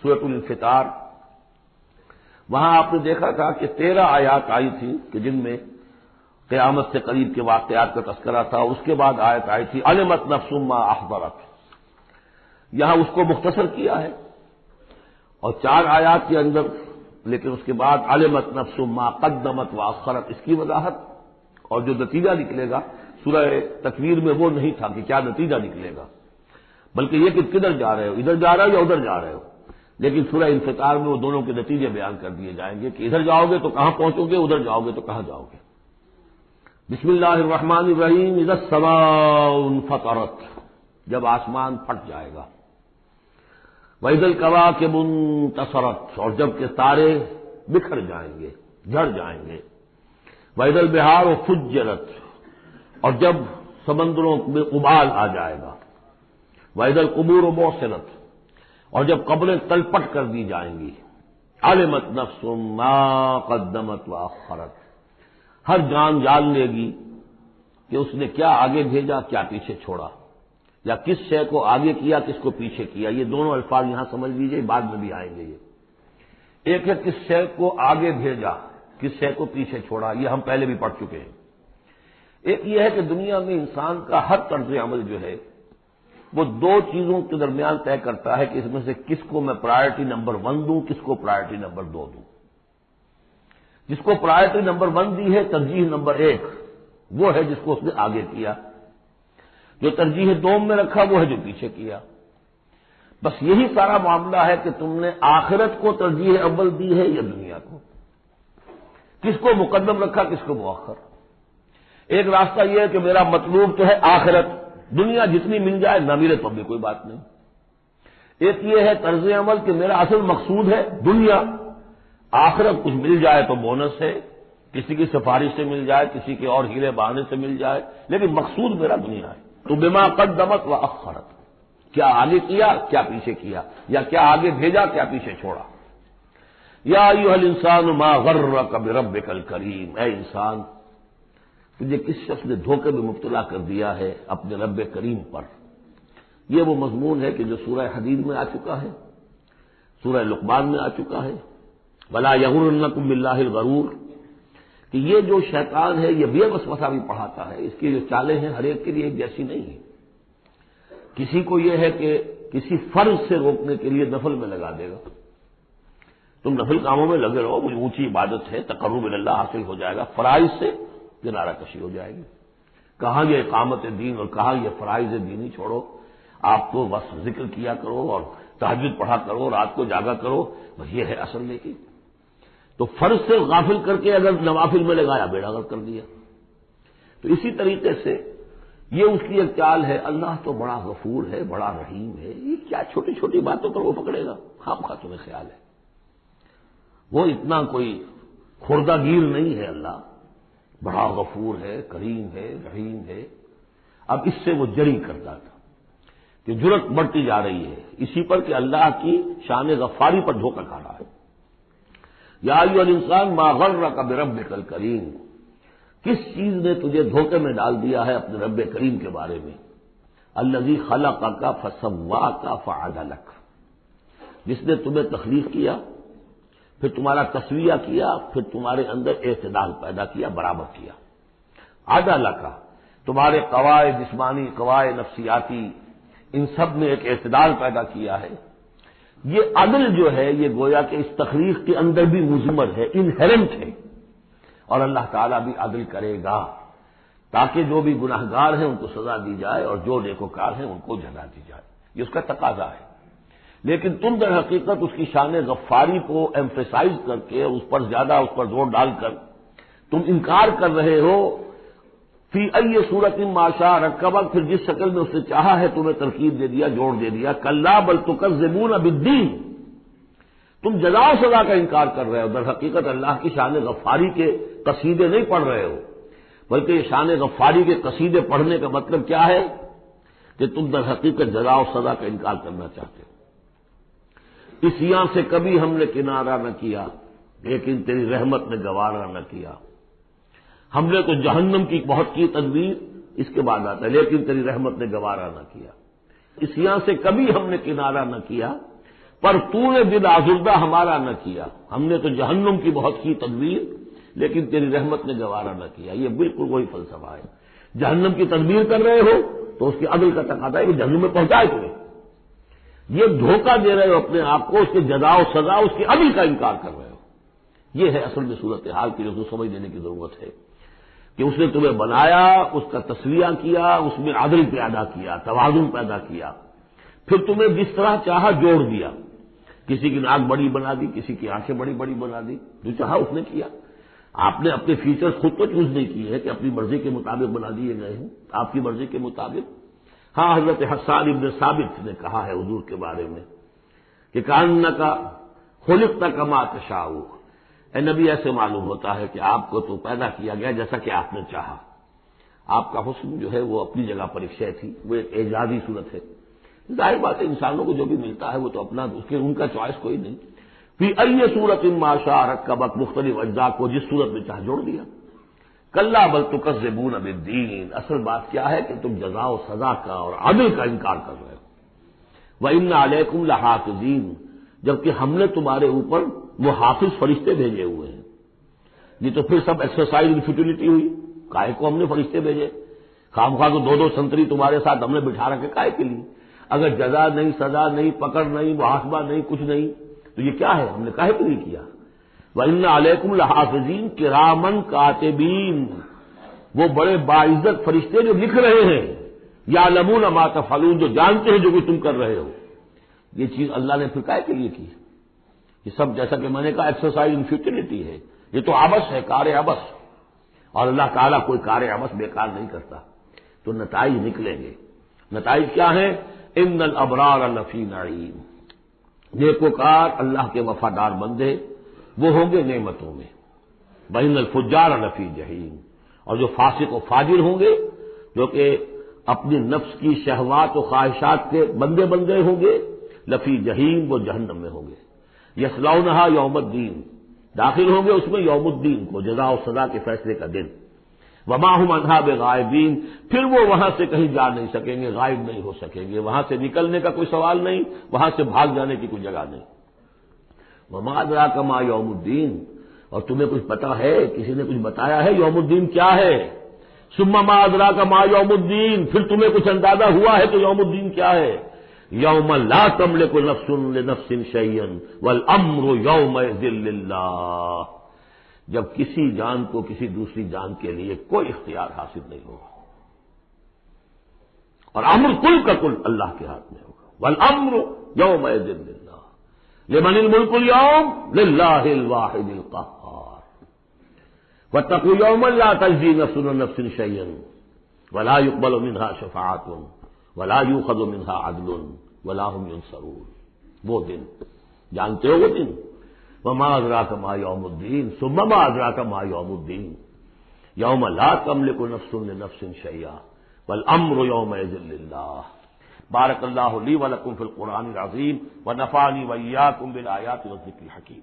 سورۃ الانفطار، وہاں آپ نے دیکھا تھا کہ 13 آیات آئی تھی کہ جن میں قیامت سے قریب کے واقعات کا تذکرہ تھا، اور اس کے بعد آیت آئی تھی علمت نفس ما احضرت۔ یہاں اس کو مختصر کیا ہے اور 4 آیات کے اندر، لیکن اس کے بعد علمت نفس ما قدمت واخرت، اس کی وضاحت اور جو نتیجہ نکلے گا سورہ تکویر میں وہ نہیں تھا کہ کیا نتیجہ نکلے گا، بلکہ یہ کہ کدھر جا رہے ہو، ادھر جا رہے ہو یا ادھر جا رہے ہو۔ لیکن سورہ انفطار میں وہ دونوں کے نتیجے بیان کر دیے جائیں گے کہ ادھر جاؤ گے تو کہاں پہنچو گے، ادھر جاؤ گے تو کہاں جاؤ گے۔ بسم اللہ الرحمن الرحیم، اذا السماء انفطرت، جب آسمان پھٹ جائے گا، وَإِذَا الْكَوَاكِبُ انتَثَرَتْ، اور جب کہ تارے بکھر جائیں گے، جھڑ جائیں گے، وَإِذَا الْبِحَارُ فُجِّرَتْ، اور جب سمندروں میں ابال آ جائے گا، وَإِذَا الْقُبُورُ بُعْثِرَتْ، اور جب قبریں تلپٹ کر دی جائیں گی، عَلِمَتْ نَفْسٌ مَّا قَدَّمَتْ وَأَخَّرَتْ، ہر جان جان لے گی کہ اس نے کیا آگے بھیجا کیا پیچھے چھوڑا، یا کس شے کو آگے کیا کس کو پیچھے کیا۔ یہ دونوں الفاظ یہاں سمجھ لیجئے، بعد میں بھی آئیں گے۔ یہ ایک ہے کس شے کو آگے بھیجا کس شے کو پیچھے چھوڑا، یہ ہم پہلے بھی پڑھ چکے ہیں۔ ایک یہ ہے کہ دنیا میں انسان کا ہر طرز عمل جو ہے وہ 2 چیزوں کے درمیان طے کرتا ہے کہ اس میں سے کس کو میں پرائرٹی نمبر 1 دوں، کس کو پرائرٹی نمبر 2 دوں۔ جس کو پرائرٹی نمبر 1 دی ہے، ترجیح نمبر 1، وہ ہے جس کو اس نے آگے کیا، جو ترجیح 2 میں رکھا وہ ہے جو پیچھے کیا۔ بس یہی سارا معاملہ ہے کہ تم نے آخرت کو ترجیح اول دی ہے یا دنیا کو، کس کو مقدم رکھا کس کو مؤخر۔ ایک راستہ یہ ہے کہ میرا مطلوب تو ہے آخرت، دنیا جتنی مل جائے نہ ملے تو بھی کوئی بات نہیں۔ ایک یہ ہے طرز عمل کہ میرا اصل مقصود ہے دنیا، آخرت کچھ مل جائے تو بونس ہے، کسی کی سفارش سے مل جائے، کسی کے اور ہیلے بہانے سے مل جائے، لیکن مقصود میرا دنیا ہے۔ تو بما قدمت واخرت، کیا آگے کیا کیا پیچھے کیا، یا کیا آگے بھیجا کیا پیچھے چھوڑا۔ یا ایھا الانسان ما غرک بربک الکریم، اے انسان تجھے کس شخص نے دھوکے میں مبتلا کر دیا ہے اپنے رب کریم پر۔ یہ وہ مضمون ہے کہ جو سورہ حدید میں آ چکا ہے، سورہ لقمان میں آ چکا ہے، ولا یغرنکم باللہ الغرور، کہ یہ جو شیطان ہے یہ بے وسوسہ بھی پڑھاتا ہے، اس کی جو چالیں ہیں ہر ایک کے لیے ایک جیسی نہیں ہے۔ کسی کو یہ ہے کہ کسی فرض سے روکنے کے لیے نفل میں لگا دے گا، تم نفل کاموں میں لگے رہو، مجھے اونچی عبادت ہے، تقرب اللہ حاصل ہو جائے گا، فرائض سے کنارہ کشی ہو جائے گی۔ کہاں یہ اقامت دین اور کہاں یہ فرائض دینی چھوڑو، آپ تو بس ذکر کیا کرو اور تہجد پڑھا کرو، رات کو جاگا کرو، بس یہ ہے اصل لیکن تو فرض سے غافل کر کے اگر نوافل میں لگایا بیڑا غرق کر دیا۔ تو اسی طریقے سے یہ اس کی ایک چال ہے، اللہ تو بڑا غفور ہے، بڑا رحیم ہے، یہ کیا چھوٹی چھوٹی باتوں پر وہ پکڑے گا، خام خواہ تمہیں خیال ہے وہ اتنا کوئی خوردہ گیر نہیں ہے، اللہ بڑا غفور ہے، کریم ہے، رحیم ہے۔ اب اس سے وہ جری کرتا تھا کہ جرت بڑھتی جا رہی ہے اسی پر کہ اللہ کی شان غفاری پر دھوکہ کھا رہا ہے۔ یا ایھا الانسان ما غرک بربک الکریم، کس چیز نے تجھے دھوکے میں ڈال دیا ہے اپنے رب کریم کے بارے میں، الذی خلقک فسواک فعدلک، جس نے تمہیں تخلیق کیا پھر تمہارا تسویہ کیا پھر تمہارے اندر اعتدال پیدا کیا، برابر کیا۔ عدلک، تمہارے قواعد جسمانی قواعد نفسیاتی ان سب میں ایک اعتدال پیدا کیا ہے۔ یہ عدل جو ہے یہ گویا کہ اس تخلیق کے اندر بھی مضمر ہے، انہیرنٹ ہے، اور اللہ تعالیٰ بھی عدل کرے گا تاکہ جو بھی گناہگار ہیں ان کو سزا دی جائے اور جو نیکوکار ہیں ان کو جزا دی جائے، یہ اس کا تقاضا ہے۔ لیکن تم در حقیقت اس کی شان غفاری کو ایمفیسائز کر کے اس پر زیادہ اس پر زور ڈال کر تم انکار کر رہے ہو، فی ای صورت ما شاء رکبک، پھر جس شکل میں اس نے چاہا ہے تمہیں ترکیب دے دیا، جوڑ دے دیا۔ کلا بل تکذبون بالدین، تم جزا و سزا کا انکار کر رہے ہو، در حقیقت اللہ کی شان غفاری کے قصیدے نہیں پڑھ رہے ہو، بلکہ یہ شان غفاری کے قصیدے پڑھنے کا مطلب کیا ہے کہ تم در حقیقت جزا و سزا کا انکار کرنا چاہتے ہو۔ اس یہاں سے کبھی ہم نے کنارہ نہ کیا لیکن تیری رحمت نے گوارا نہ کیا، ہم نے تو جہنم کی بہت کی تدبیر، اس کے بعد آتا ہے لیکن تیری رحمت نے گوارا نہ کیا۔ اس یہاں سے کبھی ہم نے کنارہ نہ کیا پر تو نے دل آزردہ ہمارا نہ کیا، ہم نے تو جہنم کی بہت کی تدبیر لیکن تیری رحمت نے گوارا نہ کیا۔ یہ بالکل وہی فلسفہ ہے، جہنم کی تدبیر کر رہے ہو تو اس کی عدل کا تقاضا ہے کہ جہنم میں پہنچائے تمہیں، یہ دھوکہ دے رہے ہو اپنے آپ کو، اس کے جزا و سزا اس کی عدل کا انکار کر رہے ہو۔ یہ ہے اصل میں صورتحال کی جو سمجھ لینے کی ضرورت ہے کہ اس نے تمہیں بنایا، اس کا تسویہ کیا، اس میں عدل پیدا کیا، توازن پیدا کیا، پھر تمہیں جس طرح چاہا جوڑ دیا، کسی کی ناک بڑی بنا دی، کسی کی آنکھیں بڑی بڑی بنا دی، جو چاہا اس نے کیا۔ آپ نے اپنے فیچرز خود تو چوز نہیں کیے ہیں کہ اپنی مرضی کے مطابق بنا دیے گئے ہیں، آپ کی مرضی کے مطابق۔ ہاں، حضرت حسان ابن ثابت نے کہا ہے حضور کے بارے میں کہ کأنک خلقت کما تشاء، اے نبی ایسے معلوم ہوتا ہے کہ آپ کو تو پیدا کیا گیا جیسا کہ آپ نے چاہا۔ آپ کا حسن جو ہے وہ اپنی جگہ پر ایک شے تھی، وہ ایک اعجازی صورت ہے۔ ظاہر بات ہے انسانوں کو جو بھی ملتا ہے وہ تو اپنا ان کا چوائس کوئی نہیں۔ فی ای صورت ما شاء رکبک، مختلف اجزاء کو جس صورت میں چاہ جوڑ دیا۔ کلا بل تکذبون بالدین، اصل بات کیا ہے کہ تم جزا و سزا کا اور عدل کا انکار کر رہے ہو۔ وَإِنَّ عَلَيْكُمْ لَحَافِظِينَ، جبکہ ہم نے تمہارے اوپر وہ حافظ فرشتے بھیجے ہوئے ہیں۔ یہ تو پھر سب ایکسرسائز ان فیوٹیلٹی ہوئی، کائے کو ہم نے فرشتے بھیجے، خام خواہ تو دو سنتری تمہارے ساتھ ہم نے بٹھا رکھے کائے کے لیے؟ اگر جزا نہیں، سزا نہیں، پکڑ نہیں، محاسبہ نہیں، کچھ نہیں تو یہ کیا ہے؟ ہم نے کاہے کے لیے کیا؟ وَإِنَّ عَلَيْكُمْ لَحَافِظِينَ كِرَامًا كَاتِبِينَ، وہ بڑے باعزت فرشتے جو لکھ رہے ہیں، يَعْلَمُونَ مَا تَفْعَلُونَ، جو جانتے ہیں جو کہ تم کر رہے ہو۔ یہ چیز اللہ نے پھر کاہے کے لیے کی؟ یہ سب جیسا کہ میں نے کہا ایکسرسائز ان فیوٹیلٹی ہے، یہ تو عبث ہے، کار عبث، اور اللہ تعالیٰ کوئی کار عبث بیکار نہیں کرتا۔ تو نتائج نکلیں گے۔ نتائج کیا ہیں؟ ان الابرار لفی نعیم، نیکوکار اللہ کے وفادار بندے وہ ہوں گے نعمتوں میں، وان الفجار لفی جحیم، اور جو فاسق و فاجر ہوں گے، جو کہ اپنی نفس کی شہوات و خواہشات کے بندے ہوں گے، لفی جحیم، وہ جہنم میں ہوں گے۔ یصلونھا یوم الدین، داخل ہوں گے اس میں یوم الدین کو، جزا و سزا کے فیصلے کا دن۔ وما هم عنھا بغائبین، پھر وہ وہاں سے کہیں جا نہیں سکیں گے، غائب نہیں ہو سکیں گے، وہاں سے نکلنے کا کوئی سوال نہیں، وہاں سے بھاگ جانے کی کوئی جگہ نہیں۔ وما ادراک ما یوم الدین، اور تمہیں کچھ پتا ہے، کسی نے کچھ بتایا ہے یوم الدین کیا ہے؟ ثم ما ادراک ما یوم الدین، پھر تمہیں کچھ اندازہ ہوا ہے کہ یوم الدین کیا ہے؟ یوم لا تملک نفس لنفس شیئا والامر یومئذ للہ، جب کسی جان کو کسی دوسری جان کے لیے کوئی اختیار حاصل نہیں ہوگا، اور امر کل کا کل اللہ کے ہاتھ میں ہوگا۔ والامر یومئذ للہ، لمن الملک اليوم للہ الواحد القہار۔ واتقوا یوما لا تجزی نفس عن نفس شیئا ولا يقبل منها شفاعۃ ولا یؤخذ منها عدل ولا هم ينصرون۔ وہ دن جانتے ہو، وہ دن وما ادراک ما یوم الدین ثم ما ادراک ما یوم الدین یوم لا تملک نفس لنفس شیئا والامر یومئذ للہ۔ بارک اللہ لی ولکم فی القرآن العظیم ونفعنی وإیاکم بالآیات والذکر الحکیم۔